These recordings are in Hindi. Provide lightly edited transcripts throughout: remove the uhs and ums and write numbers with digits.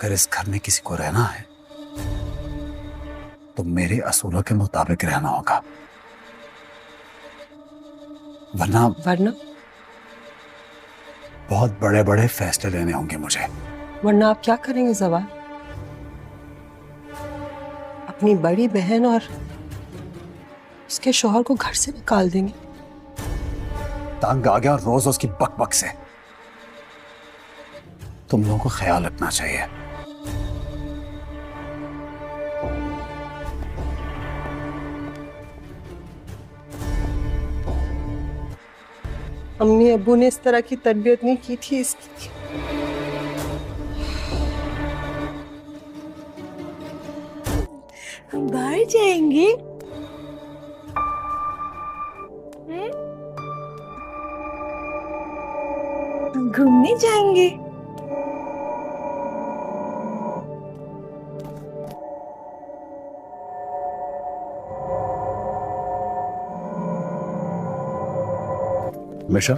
अगर इस घर में किसी को रहना है तो मेरे असूलों के मुताबिक रहना होगा, वरना वरना बहुत बड़े बड़े फैसले लेने होंगे मुझे। वरना आप क्या करेंगे जवान? अपनी बड़ी बहन और उसके शौहर को घर से निकाल देंगे? तंग आ गया रोज उसकी बकबक से। तुम लोगों को ख्याल रखना चाहिए। अम्मी अब्बू ने इस तरह की तरबियत नहीं की थी इसकी। हम बाहर जाएंगे? घूमने जाएंगे? मिशा,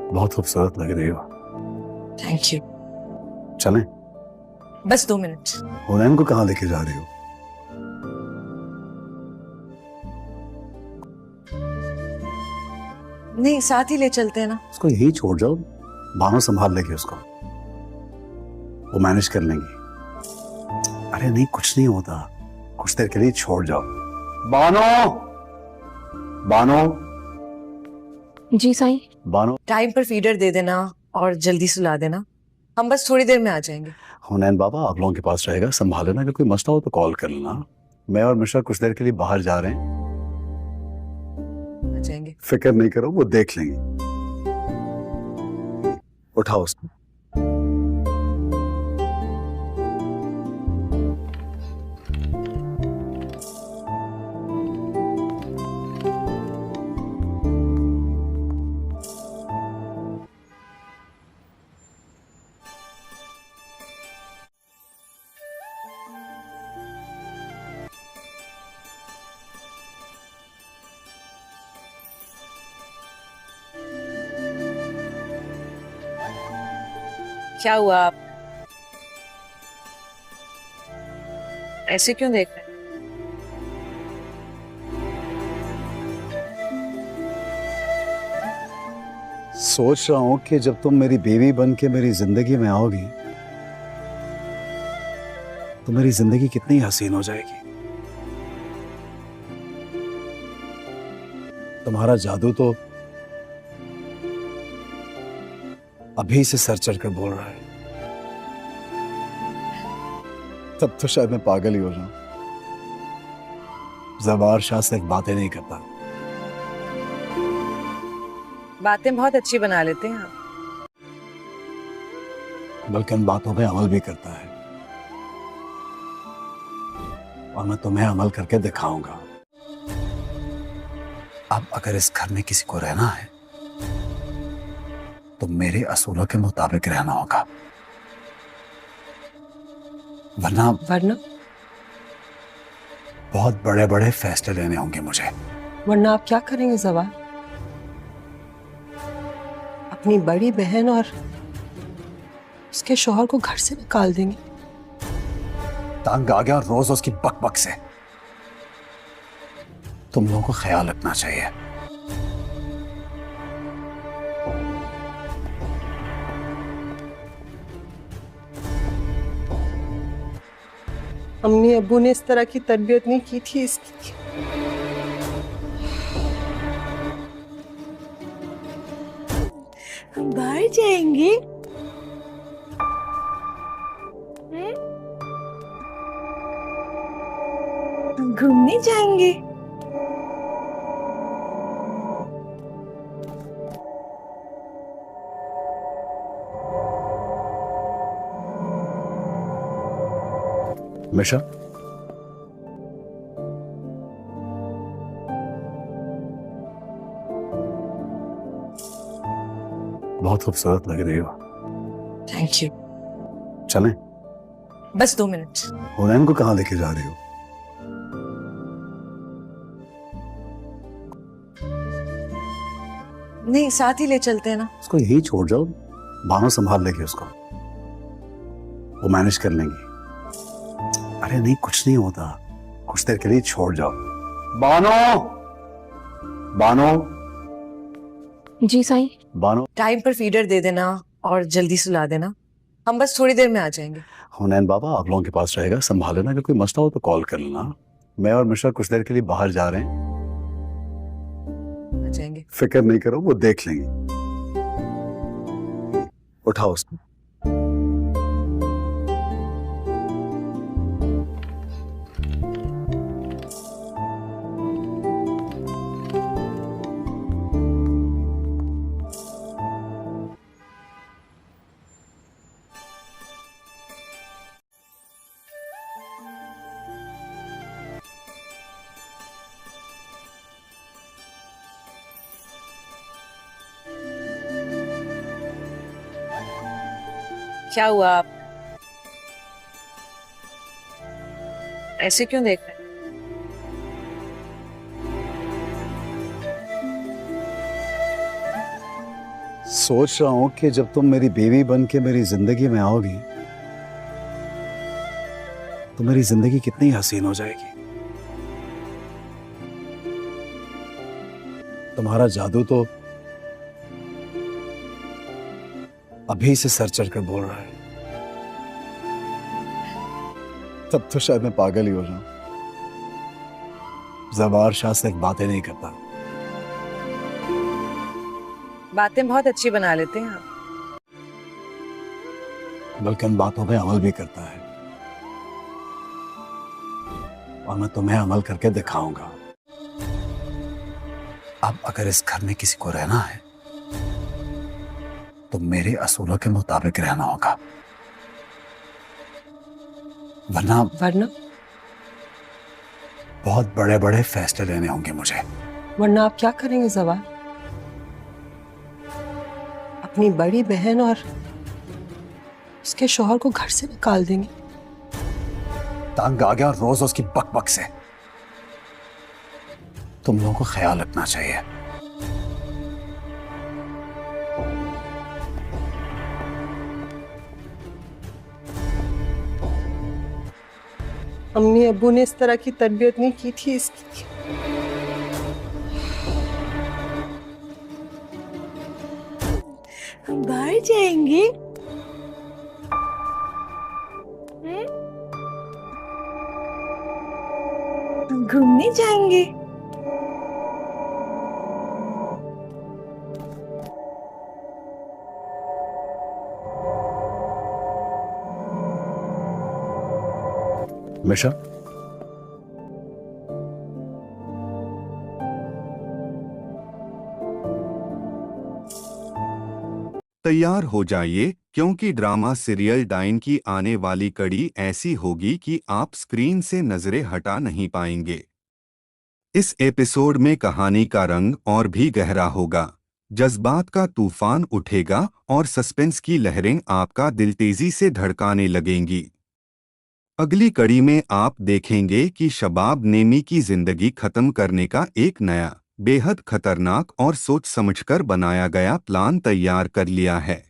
बहुत खूबसूरत लग रही हो। Thank you. चलें? बस 2 मिनट। हुनैन को कहाँ लेके जा रही हो? नहीं, साथ ही ले चलते हैं ना। उसको यही छोड़ जाओ, बानो संभाल लेगी उसको, वो मैनेज कर लेंगी। अरे नहीं, कुछ नहीं होता, कुछ देर के लिए छोड़ जाओ। बानो, बानो, जी साईं। बानो। टाइम पर फीडर दे देना और जल्दी सुला देना। हम बस थोड़ी देर में आ जाएंगे। हुनैन बाबा आप लोगों के पास रहेगा, संभाल लेना। अगर कोई मसला हो तो कॉल कर लेना। मैं और मिश्रा कुछ देर के लिए बाहर जा रहे हैं, आ जाएंगे। फिक्र नहीं करो, वो देख लेंगे। उठाओ उसको। क्या हुआ? आप ऐसे क्यों देख रहे हैं? सोच रहा हूं कि जब तुम मेरी बीवी बन के मेरी जिंदगी में आओगी तो मेरी जिंदगी कितनी हसीन हो जाएगी। तुम्हारा जादू तो अभी से सर चढ़कर बोल रहा है। तब तो शायद मैं पागल ही हो जाऊं। ज़बार शाह सिर्फ बातें नहीं करता, बातें बहुत अच्छी बना लेते हैं आप। बल्कि उन बातों पे अमल भी करता है, और मैं तुम्हें अमल करके दिखाऊंगा। अब अगर इस घर में किसी को रहना है तो मेरे असूलों के मुताबिक रहना होगा, वरना बहुत बड़े बड़े फैसले लेने होंगे मुझे। वरना आप क्या करेंगे जवान? अपनी बड़ी बहन और उसके शौहर को घर से निकाल देंगे? तंग आ गया रोज उसकी बकबक से। तुम लोगों को ख्याल रखना चाहिए। अम्मी अब्बू ने इस तरह की तरबियत नहीं की थी इसकी। हम बाहर जाएंगे? घूमने जाएंगे? मिशा, बहुत खूबसूरत लग रही हो। Thank you. चलें? बस 2 मिनट। हुनैन को कहाँ लेके जा रही हो? नहीं, साथ ही ले चलते हैं ना। उसको यही छोड़ जाओ, बानो संभाल लेगी उसको, वो मैनेज कर लेंगी। अरे नहीं, कुछ नहीं होता, कुछ देर के लिए छोड़ जाओ। बानो, बानो, जी साईं। बानो। टाइम पर फीडर दे देना और जल्दी सुला देना। हम बस थोड़ी देर में आ जाएंगे। हुनैन बाबा आप लोगों के पास रहेगा, संभाल लेना, अगर कोई मसला हो तो कॉल कर लेना। मैं और मिश्रा कुछ देर के लिए बाहर जा रहे हैं, आ जाएंगे। फिक्र नहीं करो, वो देख लेंगे। उठाओ उसको। क्या हुआ, आप ऐसे क्यों देख रहे हैं? सोच रहा हूं कि जब तुम मेरी बीवी बन के मेरी जिंदगी में आओगी तो मेरी जिंदगी कितनी हसीन हो जाएगी। तुम्हारा जादू तो अभी से सर चढ़कर बोल रहा है, तब तो शायद मैं पागल ही हो जाऊं। जवार शाह से बातें नहीं करता, बातें बहुत अच्छी बना लेते हैं आप। बल्कि उन बातों पे अमल भी करता है, और मैं तुम्हें अमल करके दिखाऊंगा। अब अगर इस घर में किसी को रहना है तो मेरे असूलों के मुताबिक रहना होगा, वरना वरना बहुत बड़े बड़े फैसले लेने होंगे मुझे। वरना आप क्या करेंगे जवार? अपनी बड़ी बहन और उसके शौहर को घर से निकाल देंगे? तंग आ गया रोज उसकी बकबक से। तुम लोगों को ख्याल रखना चाहिए। अम्मी अब्बू ने इस तरह की तरबियत नहीं की थी इसकी। हम बाहर जाएंगे। घूमने जाएंगे। मिशा, तैयार हो जाइए, क्योंकि ड्रामा सीरियल डाइन की आने वाली कड़ी ऐसी होगी कि आप स्क्रीन से नजरें हटा नहीं पाएंगे। इस एपिसोड में कहानी का रंग और भी गहरा होगा, जज्बात का तूफान उठेगा और सस्पेंस की लहरें आपका दिल तेजी से धड़काने लगेंगी। अगली कड़ी में आप देखेंगे कि शबाब नेमी की जिंदगी खत्म करने का एक नया, बेहद खतरनाक और सोच समझकर बनाया गया प्लान तैयार कर लिया है।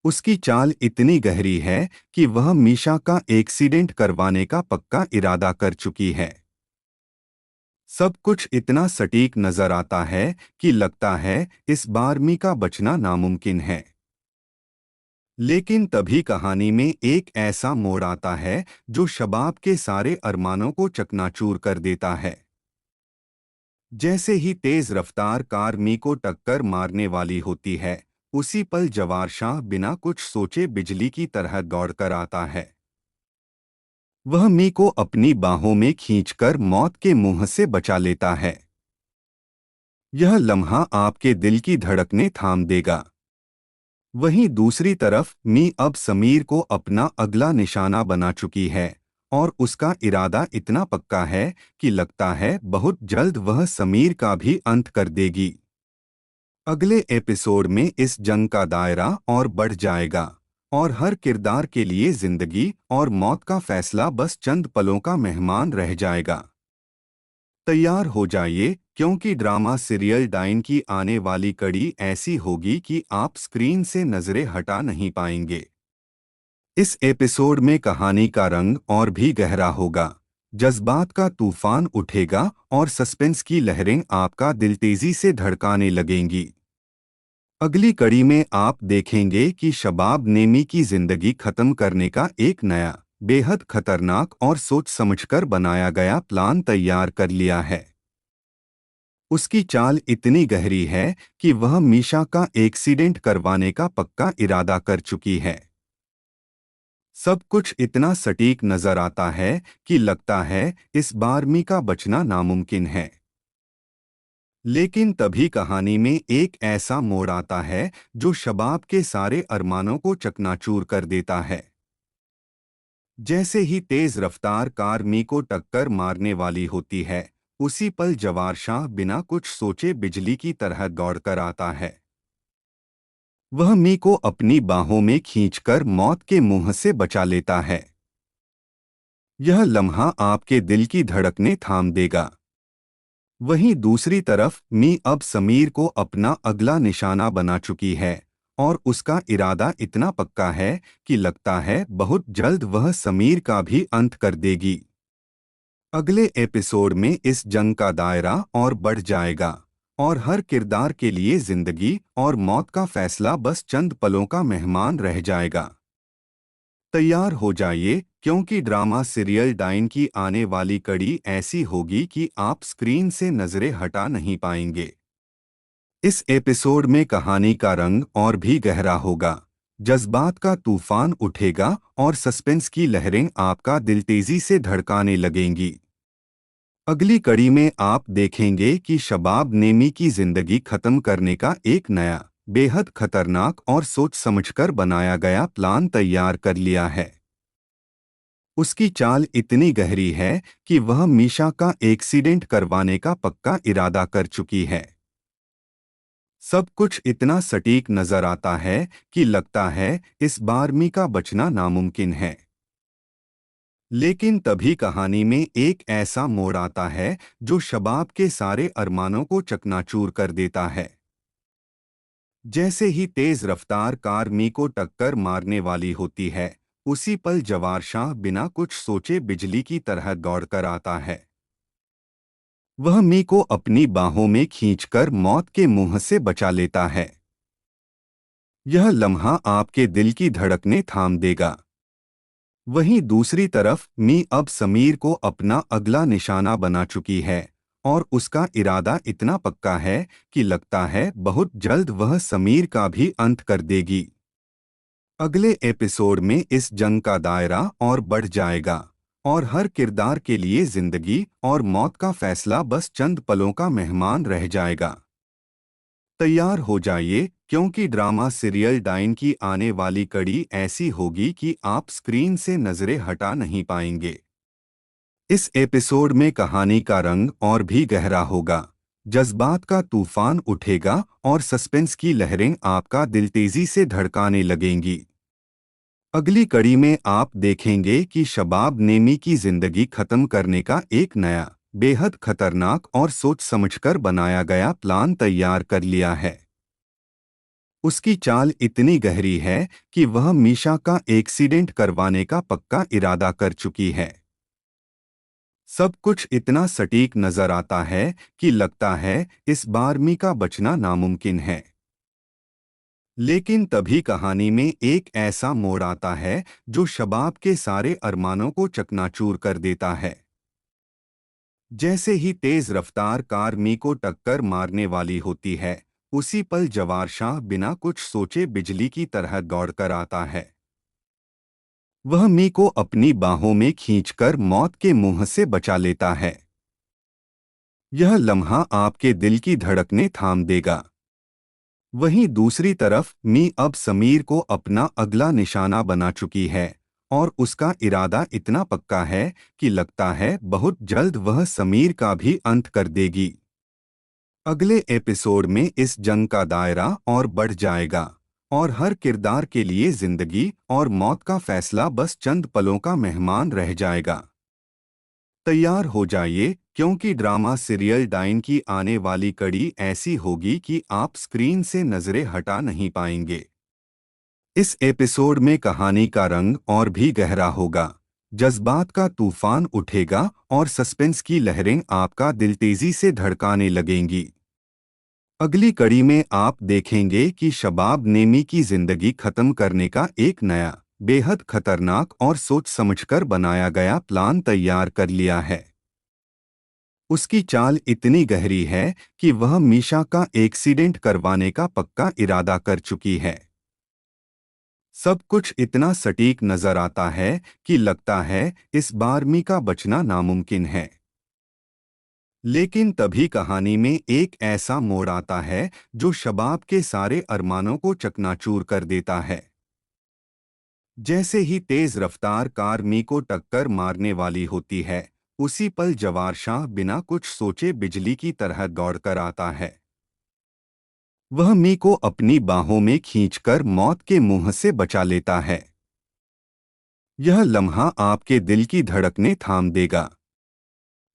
उसकी चाल इतनी गहरी है कि वह मीशा का एक्सीडेंट करवाने का पक्का इरादा कर चुकी है। सब कुछ इतना सटीक नजर आता है कि लगता है इस बार मीका बचना नामुमकिन है। लेकिन तभी कहानी में एक ऐसा मोड़ आता है जो शबाब के सारे अरमानों को चकनाचूर कर देता है। जैसे ही तेज रफ्तार कार मी को टक्कर मारने वाली होती है, उसी पल जवार शाह बिना कुछ सोचे बिजली की तरह दौड़कर आता है। वह मी को अपनी बाहों में खींचकर मौत के मुंह से बचा लेता है। यह लम्हा आपके दिल की धड़कनें थाम देगा। वहीं दूसरी तरफ मी अब समीर को अपना अगला निशाना बना चुकी है, और उसका इरादा इतना पक्का है कि लगता है बहुत जल्द वह समीर का भी अंत कर देगी। अगले एपिसोड में इस जंग का दायरा और बढ़ जाएगा, और हर किरदार के लिए जिंदगी और मौत का फैसला बस चंद पलों का मेहमान रह जाएगा। तैयार हो जाइए, क्योंकि ड्रामा सीरियल डाइन की आने वाली कड़ी ऐसी होगी कि आप स्क्रीन से नजरें हटा नहीं पाएंगे। इस एपिसोड में कहानी का रंग और भी गहरा होगा, जज्बात का तूफान उठेगा और सस्पेंस की लहरें आपका दिल तेजी से धड़काने लगेंगी। अगली कड़ी में आप देखेंगे कि शबाब नेमी की जिंदगी खत्म करने का एक नया, बेहद खतरनाक और सोच समझकर बनाया गया प्लान तैयार कर लिया है। उसकी चाल इतनी गहरी है कि वह मीशा का एक्सीडेंट करवाने का पक्का इरादा कर चुकी है। सब कुछ इतना सटीक नजर आता है कि लगता है इस बार मी का बचना नामुमकिन है। लेकिन तभी कहानी में एक ऐसा मोड़ आता है जो शबाब के सारे अरमानों को चकनाचूर कर देता है। जैसे ही तेज रफ्तार कार मी को टक्कर मारने वाली होती है, उसी पल जवार शाह बिना कुछ सोचे बिजली की तरह दौड़कर आता है। वह मी को अपनी बाहों में खींचकर मौत के मुंह से बचा लेता है। यह लम्हा आपके दिल की धड़कनें थाम देगा। वहीं दूसरी तरफ मी अब समीर को अपना अगला निशाना बना चुकी है और उसका इरादा इतना पक्का है कि लगता है बहुत जल्द वह समीर का भी अंत कर देगी। अगले एपिसोड में इस जंग का दायरा और बढ़ जाएगा और हर किरदार के लिए जिंदगी और मौत का फैसला बस चंद पलों का मेहमान रह जाएगा। तैयार हो जाइए, क्योंकि ड्रामा सीरियल डाइन की आने वाली कड़ी ऐसी होगी कि आप स्क्रीन से नजरें हटा नहीं पाएंगे। इस एपिसोड में कहानी का रंग और भी गहरा होगा, जज्बात का तूफान उठेगा और सस्पेंस की लहरें आपका दिल तेजी से धड़काने लगेंगी। अगली कड़ी में आप देखेंगे कि शबाब नेमी की जिंदगी खत्म करने का एक नया, बेहद खतरनाक और सोच समझकर बनाया गया प्लान तैयार कर लिया है। उसकी चाल इतनी गहरी है कि वह मीशा का एक्सीडेंट करवाने का पक्का इरादा कर चुकी है। सब कुछ इतना सटीक नजर आता है कि लगता है इस बार मी का बचना नामुमकिन है। लेकिन तभी कहानी में एक ऐसा मोड़ आता है जो शबाब के सारे अरमानों को चकनाचूर कर देता है। जैसे ही तेज रफ्तार कार मी को टक्कर मारने वाली होती है, उसी पल जवार शाह बिना कुछ सोचे बिजली की तरह दौड़कर आता है। वह मी को अपनी बाहों में खींचकर मौत के मुंह से बचा लेता है। यह लम्हा आपके दिल की धड़कनें थाम देगा। वहीं दूसरी तरफ मी अब समीर को अपना अगला निशाना बना चुकी है और उसका इरादा इतना पक्का है कि लगता है बहुत जल्द वह समीर का भी अंत कर देगी। अगले एपिसोड में इस जंग का दायरा और बढ़ जाएगा और हर किरदार के लिए जिंदगी और मौत का फैसला बस चंद पलों का मेहमान रह जाएगा। तैयार हो जाइए, क्योंकि ड्रामा सीरियल डाइन की आने वाली कड़ी ऐसी होगी कि आप स्क्रीन से नजरें हटा नहीं पाएंगे। इस एपिसोड में कहानी का रंग और भी गहरा होगा, जज्बात का तूफान उठेगा और सस्पेंस की लहरें आपका दिल तेजी से धड़काने लगेंगी। अगली कड़ी में आप देखेंगे कि शबाब नेमी की जिंदगी खत्म करने का एक नया, बेहद खतरनाक और सोच समझकर बनाया गया प्लान तैयार कर लिया है। उसकी चाल इतनी गहरी है कि वह मीशा का एक्सीडेंट करवाने का पक्का इरादा कर चुकी है। सब कुछ इतना सटीक नजर आता है कि लगता है इस बार मी का बचना नामुमकिन है। लेकिन तभी कहानी में एक ऐसा मोड़ आता है जो शबाब के सारे अरमानों को चकनाचूर कर देता है। जैसे ही तेज रफ्तार कार मी को टक्कर मारने वाली होती है, उसी पल जवार शाह बिना कुछ सोचे बिजली की तरह दौड़कर आता है। वह मी को अपनी बाहों में खींचकर मौत के मुंह से बचा लेता है। यह लम्हा आपके दिल की धड़कनें थाम देगा। वहीं दूसरी तरफ मी अब समीर को अपना अगला निशाना बना चुकी है और उसका इरादा इतना पक्का है कि लगता है बहुत जल्द वह समीर का भी अंत कर देगी। अगले एपिसोड में इस जंग का दायरा और बढ़ जाएगा और हर किरदार के लिए जिंदगी और मौत का फैसला बस चंद पलों का मेहमान रह जाएगा। तैयार हो जाइए, क्योंकि ड्रामा सीरियल डाइन की आने वाली कड़ी ऐसी होगी कि आप स्क्रीन से नजरें हटा नहीं पाएंगे। इस एपिसोड में कहानी का रंग और भी गहरा होगा, जज्बात का तूफान उठेगा और सस्पेंस की लहरें आपका दिल तेजी से धड़काने लगेंगी। अगली कड़ी में आप देखेंगे कि शबाब नेमी की जिंदगी खत्म करने का एक नया, बेहद खतरनाक और सोच समझकर बनाया गया प्लान तैयार कर लिया है। उसकी चाल इतनी गहरी है कि वह मीशा का एक्सीडेंट करवाने का पक्का इरादा कर चुकी है। सब कुछ इतना सटीक नजर आता है कि लगता है इस बार मी का बचना नामुमकिन है। लेकिन तभी कहानी में एक ऐसा मोड़ आता है जो शबाब के सारे अरमानों को चकनाचूर कर देता है। जैसे ही तेज रफ्तार कार मी को टक्कर मारने वाली होती है, उसी पल जवार शाह बिना कुछ सोचे बिजली की तरह दौड़कर आता है। वह मी को अपनी बाहों में खींचकर मौत के मुंह से बचा लेता है। यह लम्हा आपके दिल की धड़कनें थाम देगा।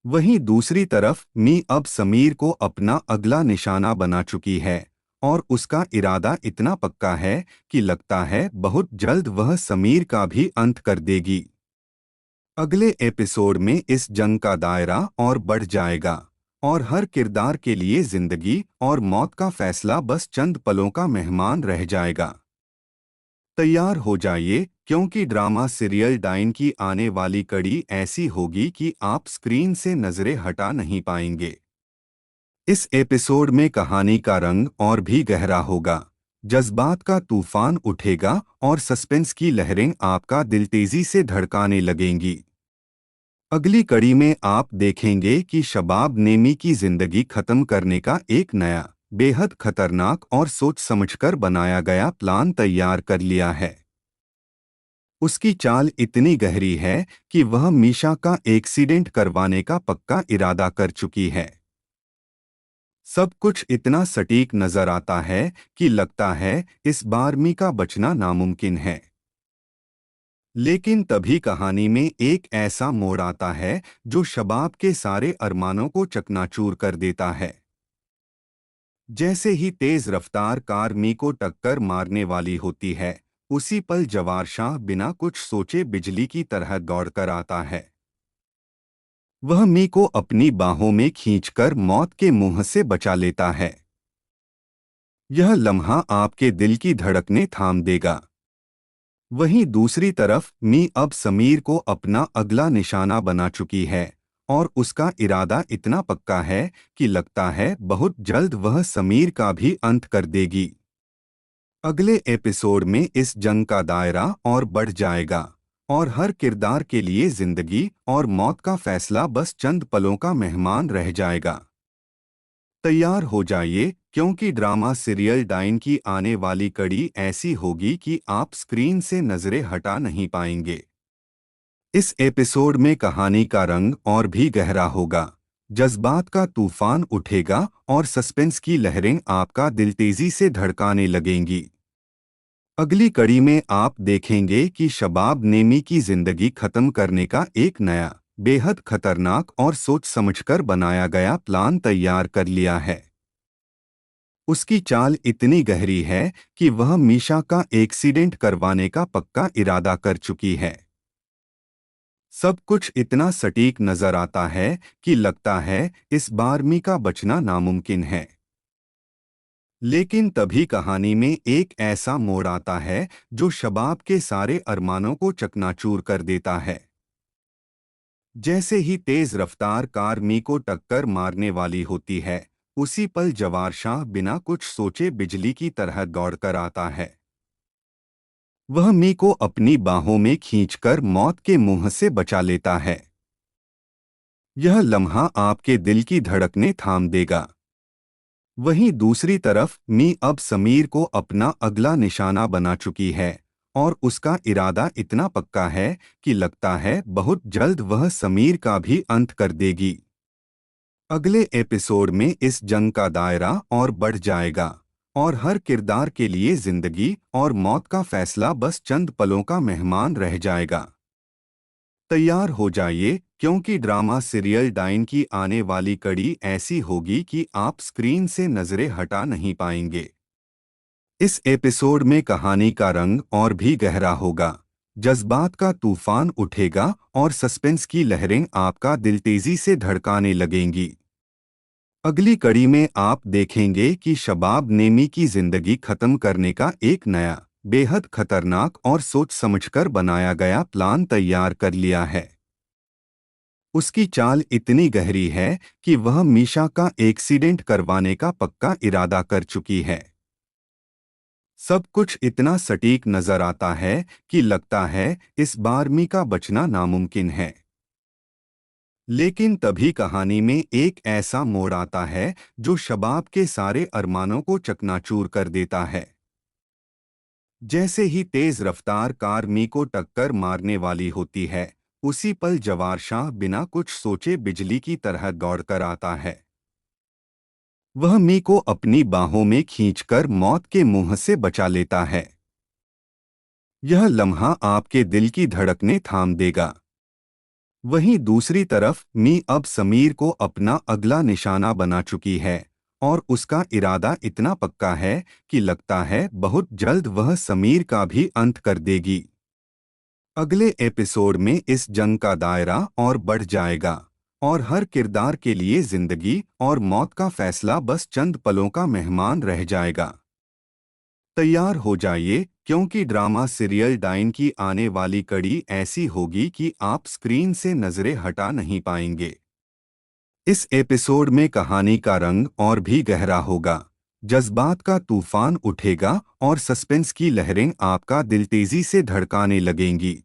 वहीं दूसरी तरफ मी अब समीर को अपना अगला निशाना बना चुकी है और उसका इरादा इतना पक्का है कि लगता है बहुत जल्द वह समीर का भी अंत कर देगी। अगले एपिसोड में इस जंग का दायरा और बढ़ जाएगा और हर किरदार के लिए जिंदगी और मौत का फैसला बस चंद पलों का मेहमान रह जाएगा। तैयार हो जाइए, क्योंकि ड्रामा सीरियल डाइन की आने वाली कड़ी ऐसी होगी कि आप स्क्रीन से नजरें हटा नहीं पाएंगे। इस एपिसोड में कहानी का रंग और भी गहरा होगा, जज्बात का तूफान उठेगा और सस्पेंस की लहरें आपका दिल तेजी से धड़काने लगेंगी। अगली कड़ी में आप देखेंगे कि शबाब नेमी की जिंदगी खत्म करने का एक नया, बेहद खतरनाक और सोच समझकर बनाया गया प्लान तैयार कर लिया है। उसकी चाल इतनी गहरी है कि वह मीशा का एक्सीडेंट करवाने का पक्का इरादा कर चुकी है। सब कुछ इतना सटीक नजर आता है कि लगता है इस बार मी का बचना नामुमकिन है। लेकिन तभी कहानी में एक ऐसा मोड़ आता है जो शबाब के सारे अरमानों को चकनाचूर कर देता है। जैसे ही तेज रफ्तार कार मी को टक्कर मारने वाली होती है, उसी पल जवार शाह बिना कुछ सोचे बिजली की तरह दौड़कर आता है। वह मी को अपनी बाहों में खींचकर मौत के मुंह से बचा लेता है। यह लम्हा आपके दिल की धड़कनें थाम देगा। वहीं दूसरी तरफ मी अब समीर को अपना अगला निशाना बना चुकी है और उसका इरादा इतना पक्का है कि लगता है बहुत जल्द वह समीर का भी अंत कर देगी। अगले एपिसोड में इस जंग का दायरा और बढ़ जाएगा और हर किरदार के लिए जिंदगी और मौत का फैसला बस चंद पलों का मेहमान रह जाएगा। तैयार हो जाइए, क्योंकि ड्रामा सीरियल डाइन की आने वाली कड़ी ऐसी होगी कि आप स्क्रीन से नजरें हटा नहीं पाएंगे। इस एपिसोड में कहानी का रंग और भी गहरा होगा, जज्बात का तूफान उठेगा और सस्पेंस की लहरें आपका दिल तेजी से धड़काने लगेंगी। अगली कड़ी में आप देखेंगे कि शबाब नेमी की जिंदगी खत्म करने का एक नया, बेहद खतरनाक और सोच समझकर बनाया गया प्लान तैयार कर लिया है। उसकी चाल इतनी गहरी है कि वह मीशा का एक्सीडेंट करवाने का पक्का इरादा कर चुकी है। सब कुछ इतना सटीक नजर आता है कि लगता है इस बार मी का बचना नामुमकिन है। लेकिन तभी कहानी में एक ऐसा मोड़ आता है जो शबाब के सारे अरमानों को चकनाचूर कर देता है। जैसे ही तेज रफ्तार कार मी को टक्कर मारने वाली होती है, उसी पल जवार शाह बिना कुछ सोचे बिजली की तरह दौड़कर आता है। वह मी को अपनी बाहों में खींचकर मौत के मुंह से बचा लेता है। यह लम्हा आपके दिल की धड़कनें थाम देगा। वहीं दूसरी तरफ मी अब समीर को अपना अगला निशाना बना चुकी है और उसका इरादा इतना पक्का है कि लगता है बहुत जल्द वह समीर का भी अंत कर देगी। अगले एपिसोड में इस जंग का दायरा और बढ़ जाएगा और हर किरदार के लिए जिंदगी और मौत का फैसला बस चंद पलों का मेहमान रह जाएगा। तैयार हो जाइए, क्योंकि ड्रामा सीरियल डाइन की आने वाली कड़ी ऐसी होगी कि आप स्क्रीन से नजरें हटा नहीं पाएंगे। इस एपिसोड में कहानी का रंग और भी गहरा होगा, जज्बात का तूफान उठेगा और सस्पेंस की लहरें आपका दिल तेजी से धड़काने लगेंगी। अगली कड़ी में आप देखेंगे कि शबाब नेमी की जिंदगी खत्म करने का एक नया, बेहद खतरनाक और सोच समझकर बनाया गया प्लान तैयार कर लिया है। उसकी चाल इतनी गहरी है कि वह मीशा का एक्सीडेंट करवाने का पक्का इरादा कर चुकी है। सब कुछ इतना सटीक नजर आता है कि लगता है इस बार मी का बचना नामुमकिन है। लेकिन तभी कहानी में एक ऐसा मोड़ आता है जो शबाब के सारे अरमानों को चकनाचूर कर देता है। जैसे ही तेज रफ्तार कार मी को टक्कर मारने वाली होती है, उसी पल जवार शाह बिना कुछ सोचे बिजली की तरह दौड़कर आता है। वह मी को अपनी बाहों में खींचकर मौत के मुंह से बचा लेता है। यह लम्हा आपके दिल की धड़कनें थाम देगा। वहीं दूसरी तरफ मी अब समीर को अपना अगला निशाना बना चुकी है और उसका इरादा इतना पक्का है कि लगता है बहुत जल्द वह समीर का भी अंत कर देगी। अगले एपिसोड में इस जंग का दायरा और बढ़ जाएगा और हर किरदार के लिए जिंदगी और मौत का फैसला बस चंद पलों का मेहमान रह जाएगा। तैयार हो जाइए, क्योंकि ड्रामा सीरियल डाइन की आने वाली कड़ी ऐसी होगी कि आप स्क्रीन से नजरें हटा नहीं पाएंगे। इस एपिसोड में कहानी का रंग और भी गहरा होगा, जज्बात का तूफान उठेगा और सस्पेंस की लहरें आपका दिल तेजी से धड़काने लगेंगी।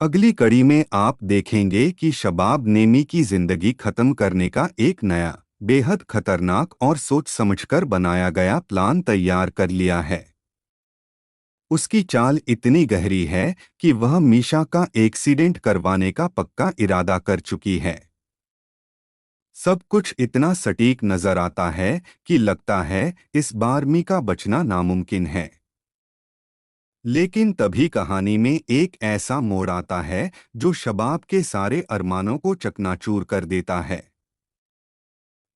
अगली कड़ी में आप देखेंगे कि शबाब नेमी की जिंदगी खत्म करने का एक नया, बेहद खतरनाक और सोच समझकर बनाया गया प्लान तैयार कर लिया है। उसकी चाल इतनी गहरी है कि वह मीशा का एक्सीडेंट करवाने का पक्का इरादा कर चुकी है। सब कुछ इतना सटीक नजर आता है कि लगता है इस बार मी का बचना नामुमकिन है। लेकिन तभी कहानी में एक ऐसा मोड़ आता है जो शबाब के सारे अरमानों को चकनाचूर कर देता है।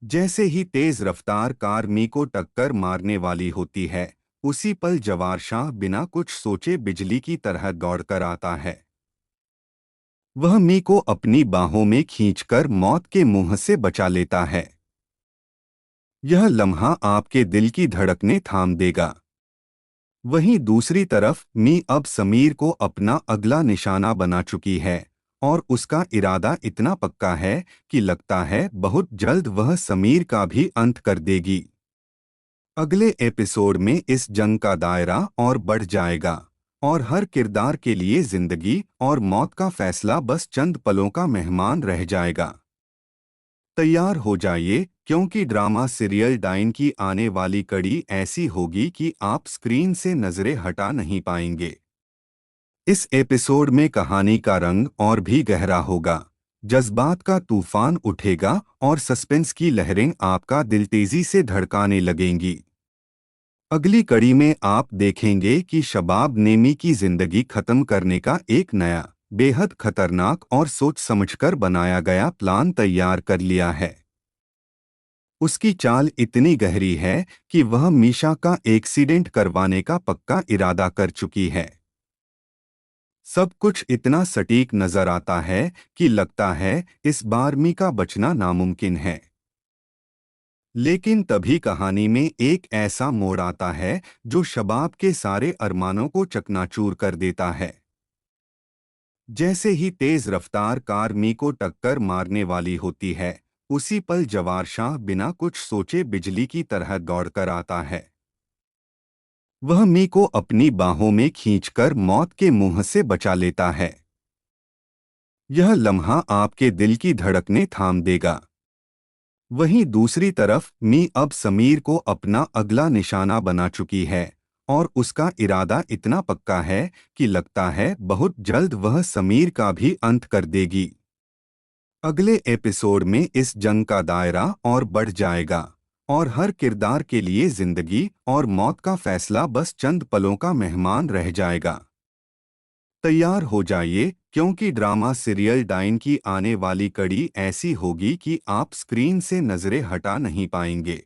जैसे ही तेज रफ्तार कार मी को टक्कर मारने वाली होती है, उसी पल जवार शाह बिना कुछ सोचे बिजली की तरह दौड़कर आता है। वह मी को अपनी बाहों में खींचकर मौत के मुंह से बचा लेता है। यह लम्हा आपके दिल की धड़कनें थाम देगा। वहीं दूसरी तरफ मी अब समीर को अपना अगला निशाना बना चुकी है और उसका इरादा इतना पक्का है कि लगता है बहुत जल्द वह समीर का भी अंत कर देगी। अगले एपिसोड में इस जंग का दायरा और बढ़ जाएगा और हर किरदार के लिए जिंदगी और मौत का फैसला बस चंद पलों का मेहमान रह जाएगा। तैयार हो जाइए, क्योंकि ड्रामा सीरियल डाइन की आने वाली कड़ी ऐसी होगी कि आप स्क्रीन से नजरें हटा नहीं पाएंगे। इस एपिसोड में कहानी का रंग और भी गहरा होगा, जज्बात का तूफान उठेगा और सस्पेंस की लहरें आपका दिल तेजी से धड़काने लगेंगी। अगली कड़ी में आप देखेंगे कि शबाब नेमी की जिंदगी खत्म करने का एक नया, बेहद खतरनाक और सोच समझकर बनाया गया प्लान तैयार कर लिया है। उसकी चाल इतनी गहरी है कि वह मीशा का एक्सीडेंट करवाने का पक्का इरादा कर चुकी है। सब कुछ इतना सटीक नजर आता है कि लगता है इस बार मी का बचना नामुमकिन है। लेकिन तभी कहानी में एक ऐसा मोड़ आता है जो शबाब के सारे अरमानों को चकनाचूर कर देता है। जैसे ही तेज रफ्तार कार मी को टक्कर मारने वाली होती है, उसी पल जवार शाह बिना कुछ सोचे बिजली की तरह दौड़कर आता है। वह मी को अपनी बाहों में खींचकर मौत के मुंह से बचा लेता है। यह लम्हा आपके दिल की धड़कनें थाम देगा। वहीं दूसरी तरफ मी अब समीर को अपना अगला निशाना बना चुकी है और उसका इरादा इतना पक्का है कि लगता है बहुत जल्द वह समीर का भी अंत कर देगी। अगले एपिसोड में इस जंग का दायरा और बढ़ जाएगा और हर किरदार के लिए जिंदगी और मौत का फैसला बस चंद पलों का मेहमान रह जाएगा। तैयार हो जाइए, क्योंकि ड्रामा सीरियल डाइन की आने वाली कड़ी ऐसी होगी कि आप स्क्रीन से नजरें हटा नहीं पाएंगे।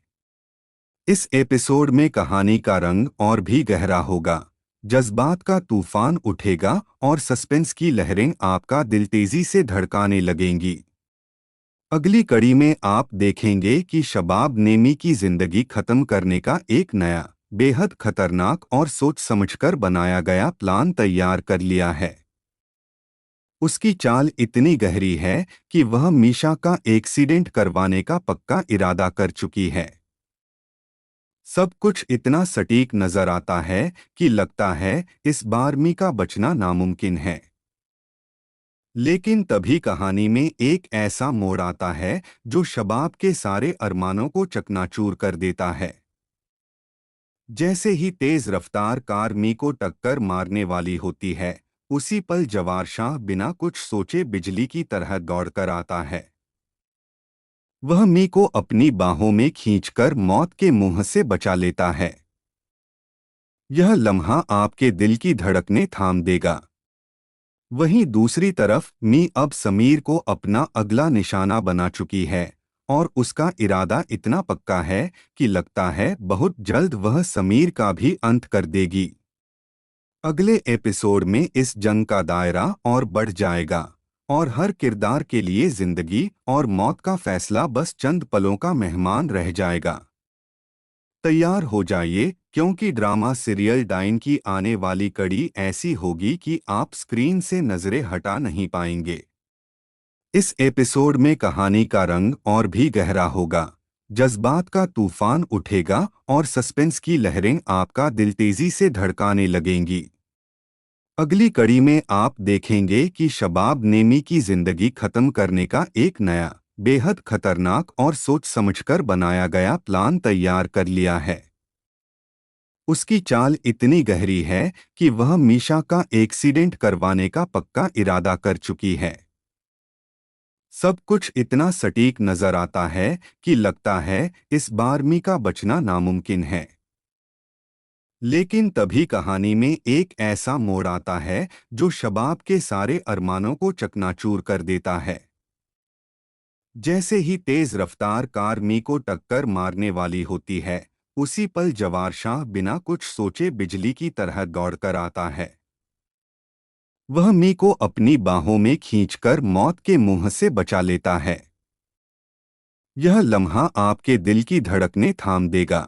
इस एपिसोड में कहानी का रंग और भी गहरा होगा, जज्बात का तूफान उठेगा और सस्पेंस की लहरें आपका दिल तेजी से धड़काने लगेंगी। अगली कड़ी में आप देखेंगे कि शबाब नेमी की जिंदगी खत्म करने का एक नया, बेहद खतरनाक और सोच समझकर बनाया गया प्लान तैयार कर लिया है। उसकी चाल इतनी गहरी है कि वह मीशा का एक्सीडेंट करवाने का पक्का इरादा कर चुकी है। सब कुछ इतना सटीक नजर आता है कि लगता है इस बार मी का बचना नामुमकिन है। लेकिन तभी कहानी में एक ऐसा मोड़ आता है जो शबाब के सारे अरमानों को चकनाचूर कर देता है। जैसे ही तेज रफ्तार कार मी को टक्कर मारने वाली होती है, उसी पल जवार शाह बिना कुछ सोचे बिजली की तरह दौड़कर आता है। वह मी को अपनी बाहों में खींचकर मौत के मुंह से बचा लेता है। यह लम्हा आपके दिल की धड़कनें थाम देगा। वहीं दूसरी तरफ मी अब समीर को अपना अगला निशाना बना चुकी है और उसका इरादा इतना पक्का है कि लगता है बहुत जल्द वह समीर का भी अंत कर देगी। अगले एपिसोड में इस जंग का दायरा और बढ़ जाएगा और हर किरदार के लिए जिंदगी और मौत का फैसला बस चंद पलों का मेहमान रह जाएगा। तैयार हो जाइए, क्योंकि ड्रामा सीरियल डाइन की आने वाली कड़ी ऐसी होगी कि आप स्क्रीन से नजरें हटा नहीं पाएंगे। इस एपिसोड में कहानी का रंग और भी गहरा होगा, जज्बात का तूफान उठेगा और सस्पेंस की लहरें आपका दिल तेजी से धड़काने लगेंगी। अगली कड़ी में आप देखेंगे कि शबाब नेमी की जिंदगी खत्म करने का एक नया, बेहद खतरनाक और सोच समझकर बनाया गया प्लान तैयार कर लिया है। उसकी चाल इतनी गहरी है कि वह मीशा का एक्सीडेंट करवाने का पक्का इरादा कर चुकी है। सब कुछ इतना सटीक नजर आता है कि लगता है इस बार मी का बचना नामुमकिन है। लेकिन तभी कहानी में एक ऐसा मोड़ आता है जो शबाब के सारे अरमानों को चकनाचूर कर देता है। जैसे ही तेज रफ्तार कार मी को टक्कर मारने वाली होती है, उसी पल जवार शाह बिना कुछ सोचे बिजली की तरह दौड़कर आता है। वह मी को अपनी बाहों में खींचकर मौत के मुंह से बचा लेता है। यह लम्हा आपके दिल की धड़कनें थाम देगा।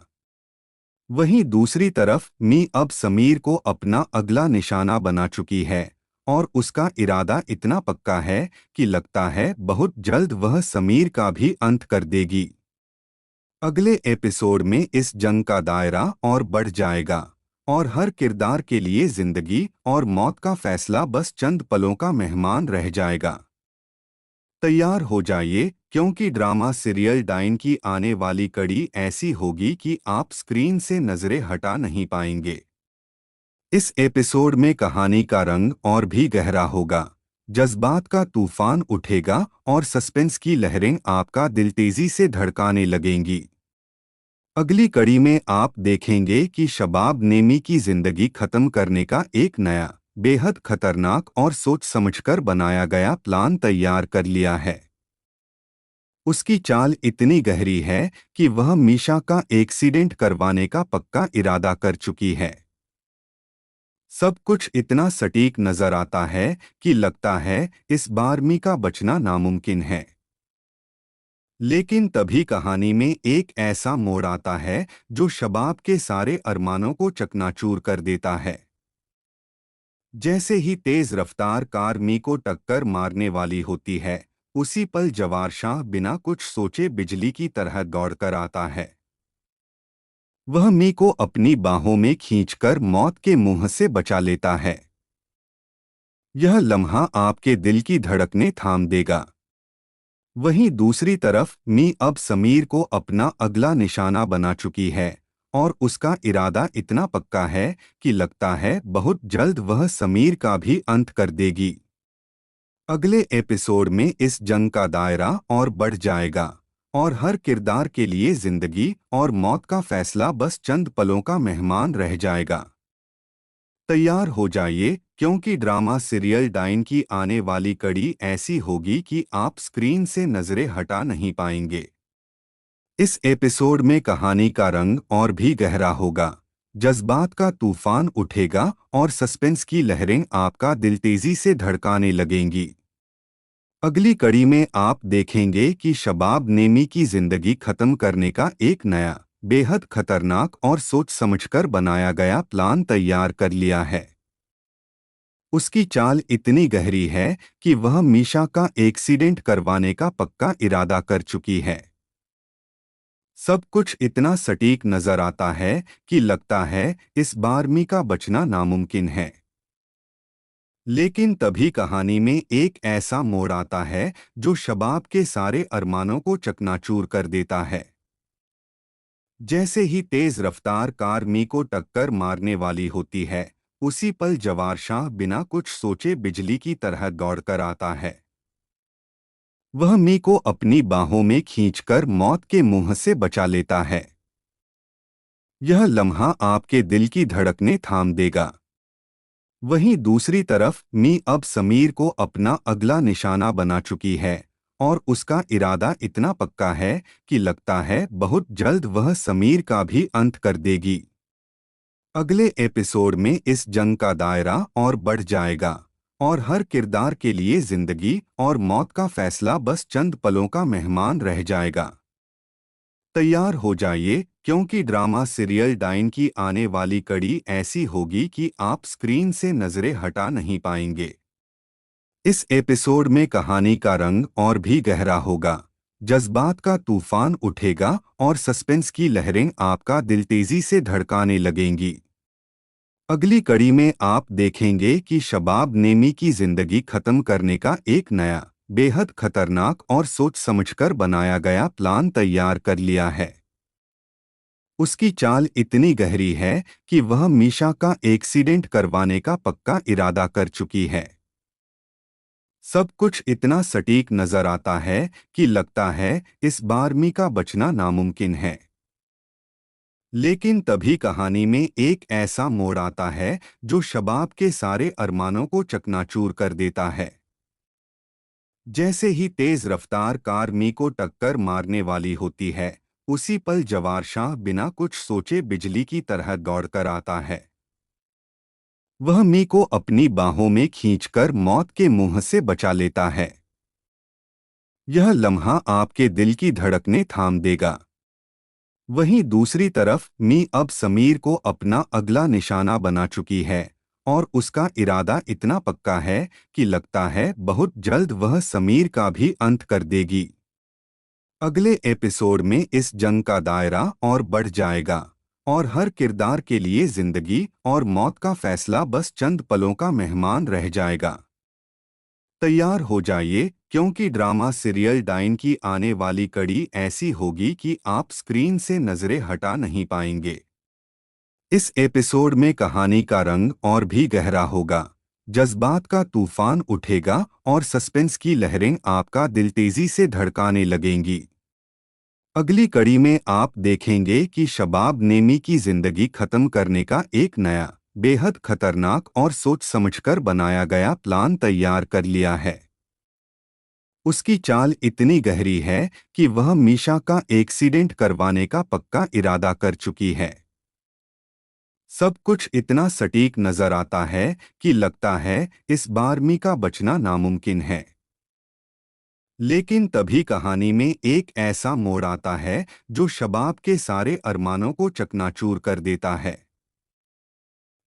वहीं दूसरी तरफ मी अब समीर को अपना अगला निशाना बना चुकी है और उसका इरादा इतना पक्का है कि लगता है बहुत जल्द वह समीर का भी अंत कर देगी। अगले एपिसोड में इस जंग का दायरा और बढ़ जाएगा और हर किरदार के लिए जिंदगी और मौत का फैसला बस चंद पलों का मेहमान रह जाएगा। तैयार हो जाइए, क्योंकि ड्रामा सीरियल डाइन की आने वाली कड़ी ऐसी होगी कि आप स्क्रीन से नजरें हटा नहीं पाएंगे। इस एपिसोड में कहानी का रंग और भी गहरा होगा, जज्बात का तूफान उठेगा और सस्पेंस की लहरें आपका दिल तेजी से धड़काने लगेंगी। अगली कड़ी में आप देखेंगे कि शबाब नेमी की जिंदगी खत्म करने का एक नया, बेहद खतरनाक और सोच समझकर बनाया गया प्लान तैयार कर लिया है। उसकी चाल इतनी गहरी है कि वह मीशा का एक्सीडेंट करवाने का पक्का इरादा कर चुकी है। सब कुछ इतना सटीक नजर आता है कि लगता है इस बार मी का बचना नामुमकिन है। लेकिन तभी कहानी में एक ऐसा मोड़ आता है जो शबाब के सारे अरमानों को चकनाचूर कर देता है। जैसे ही तेज रफ्तार कार मी को टक्कर मारने वाली होती है, उसी पल जवार शाह बिना कुछ सोचे बिजली की तरह दौड़कर आता है। वह मी को अपनी बाहों में खींचकर मौत के मुंह से बचा लेता है। यह लम्हा आपके दिल की धड़कनें थाम देगा। वहीं दूसरी तरफ मी अब समीर को अपना अगला निशाना बना चुकी है और उसका इरादा इतना पक्का है कि लगता है बहुत जल्द वह समीर का भी अंत कर देगी। अगले एपिसोड में इस जंग का दायरा और बढ़ जाएगा और हर किरदार के लिए जिंदगी और मौत का फैसला बस चंद पलों का मेहमान रह जाएगा। तैयार हो जाइए, क्योंकि ड्रामा सीरियल डाइन की आने वाली कड़ी ऐसी होगी कि आप स्क्रीन से नजरें हटा नहीं पाएंगे। इस एपिसोड में कहानी का रंग और भी गहरा होगा, जज्बात का तूफान उठेगा और सस्पेंस की लहरें आपका दिल तेजी से धड़काने लगेंगी। अगली कड़ी में आप देखेंगे कि शबाब नेमी की जिंदगी खत्म करने का एक नया, बेहद खतरनाक और सोच समझकर बनाया गया प्लान तैयार कर लिया है। उसकी चाल इतनी गहरी है कि वह मीशा का एक्सीडेंट करवाने का पक्का इरादा कर चुकी है। सब कुछ इतना सटीक नजर आता है कि लगता है इस बार मी का बचना नामुमकिन है। लेकिन तभी कहानी में एक ऐसा मोड़ आता है जो शबाब के सारे अरमानों को चकनाचूर कर देता है। जैसे ही तेज रफ्तार कार मी को टक्कर मारने वाली होती है, उसी पल जवार शाह बिना कुछ सोचे बिजली की तरह दौड़कर आता है। वह मी को अपनी बाहों में खींचकर मौत के मुंह से बचा लेता है। यह लम्हा आपके दिल की धड़कनें थाम देगा। वहीं दूसरी तरफ मी अब समीर को अपना अगला निशाना बना चुकी है और उसका इरादा इतना पक्का है कि लगता है बहुत जल्द वह समीर का भी अंत कर देगी। अगले एपिसोड में इस जंग का दायरा और बढ़ जाएगा और हर किरदार के लिए जिंदगी और मौत का फैसला बस चंद पलों का मेहमान रह जाएगा। तैयार हो जाइए, क्योंकि ड्रामा सीरियल डाइन की आने वाली कड़ी ऐसी होगी कि आप स्क्रीन से नजरें हटा नहीं पाएंगे। इस एपिसोड में कहानी का रंग और भी गहरा होगा, जज्बात का तूफान उठेगा और सस्पेंस की लहरें आपका दिल तेजी से धड़काने लगेंगी। अगली कड़ी में आप देखेंगे कि शबाब नेमी की जिंदगी खत्म करने का एक नया, बेहद खतरनाक और सोच समझकर बनाया गया प्लान तैयार कर लिया है। उसकी चाल इतनी गहरी है कि वह मीशा का एक्सीडेंट करवाने का पक्का इरादा कर चुकी है। सब कुछ इतना सटीक नजर आता है कि लगता है इस बार मी का बचना नामुमकिन है। लेकिन तभी कहानी में एक ऐसा मोड़ आता है जो शबाब के सारे अरमानों को चकनाचूर कर देता है। जैसे ही तेज रफ्तार कार मी को टक्कर मारने वाली होती है, उसी पल जवार शाह बिना कुछ सोचे बिजली की तरह दौड़कर आता है। वह मी को अपनी बाहों में खींचकर मौत के मुंह से बचा लेता है। यह लम्हा आपके दिल की धड़कनें थाम देगा। वहीं दूसरी तरफ मी अब समीर को अपना अगला निशाना बना चुकी है और उसका इरादा इतना पक्का है कि लगता है बहुत जल्द वह समीर का भी अंत कर देगी। अगले एपिसोड में इस जंग का दायरा और बढ़ जाएगा और हर किरदार के लिए जिंदगी और मौत का फैसला बस चंद पलों का मेहमान रह जाएगा। तैयार हो जाइए, क्योंकि ड्रामा सीरियल डाइन की आने वाली कड़ी ऐसी होगी कि आप स्क्रीन से नजरें हटा नहीं पाएंगे। इस एपिसोड में कहानी का रंग और भी गहरा होगा, जज्बात का तूफान उठेगा और सस्पेंस की लहरें आपका दिल तेजी से धड़काने लगेंगी। अगली कड़ी में आप देखेंगे कि शबाब नेमी की जिंदगी खत्म करने का एक नया, बेहद खतरनाक और सोच समझकर बनाया गया प्लान तैयार कर लिया है। उसकी चाल इतनी गहरी है कि वह मीशा का एक्सीडेंट करवाने का पक्का इरादा कर चुकी है। सब कुछ इतना सटीक नजर आता है कि लगता है इस बार मी का बचना नामुमकिन है। लेकिन तभी कहानी में एक ऐसा मोड़ आता है जो शबाब के सारे अरमानों को चकनाचूर कर देता है।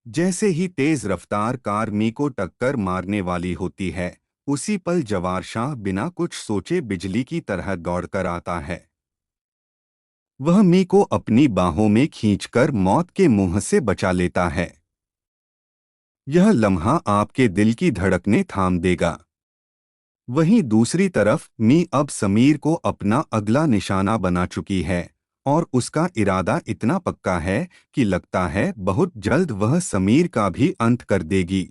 जैसे ही तेज रफ्तार कार मी को टक्कर मारने वाली होती है, उसी पल जवार शाह बिना कुछ सोचे बिजली की तरह दौड़कर आता है। वह मी को अपनी बाहों में खींचकर मौत के मुंह से बचा लेता है। यह लम्हा आपके दिल की धड़कनें थाम देगा। वहीं दूसरी तरफ मी अब समीर को अपना अगला निशाना बना चुकी है और उसका इरादा इतना पक्का है कि लगता है बहुत जल्द वह समीर का भी अंत कर देगी।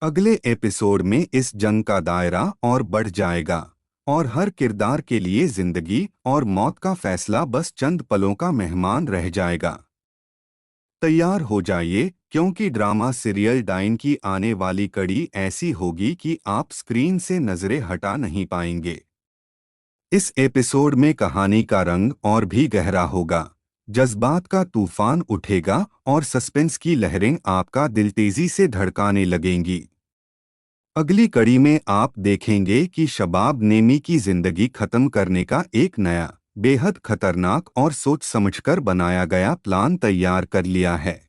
अगले एपिसोड में इस जंग का दायरा और बढ़ जाएगा और हर किरदार के लिए जिंदगी और मौत का फैसला बस चंद पलों का मेहमान रह जाएगा। तैयार हो जाइए, क्योंकि ड्रामा सीरियल डाइन की आने वाली कड़ी ऐसी होगी कि आप स्क्रीन से नजरें हटा नहीं पाएंगे। इस एपिसोड में कहानी का रंग और भी गहरा होगा, जज्बात का तूफान उठेगा और सस्पेंस की लहरें आपका दिल तेजी से धड़काने लगेंगी। अगली कड़ी में आप देखेंगे कि शबाब नेमी की जिंदगी खत्म करने का एक नया, बेहद खतरनाक और सोच समझकर बनाया गया प्लान तैयार कर लिया है।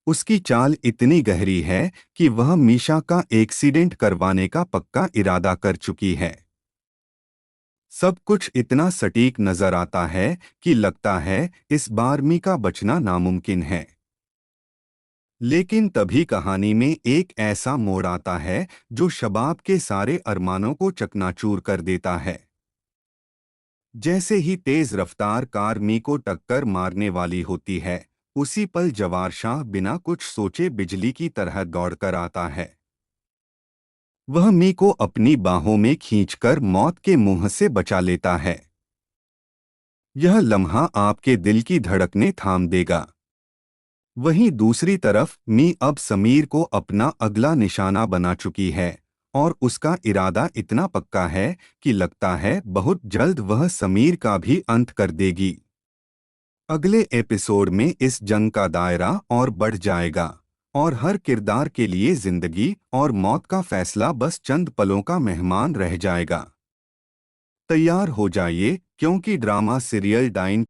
उसकी चाल इतनी गहरी है कि वह मीशा का एक्सीडेंट करवाने का पक्का इरादा कर चुकी है। सब कुछ इतना सटीक नजर आता है कि लगता है इस बार मीका बचना नामुमकिन है। लेकिन तभी कहानी में एक ऐसा मोड़ आता है जो शबाब के सारे अरमानों को चकनाचूर कर देता है। जैसे ही तेज रफ्तार कार मी को टक्कर मारने वाली होती है, उसी पल जवार शाह बिना कुछ सोचे बिजली की तरह दौड़कर आता है। वह मी को अपनी बाहों में खींचकर मौत के मुंह से बचा लेता है। यह लम्हा आपके दिल की धड़कनें थाम देगा। वहीं दूसरी तरफ मी अब समीर को अपना अगला निशाना बना चुकी है और उसका इरादा इतना पक्का है कि लगता है बहुत जल्द वह समीर का भी अंत कर देगी। अगले एपिसोड में इस जंग का दायरा और बढ़ जाएगा और हर किरदार के लिए जिंदगी और मौत का फैसला बस चंद पलों का मेहमान रह जाएगा। तैयार हो जाइए, क्योंकि ड्रामा सीरियल डाइन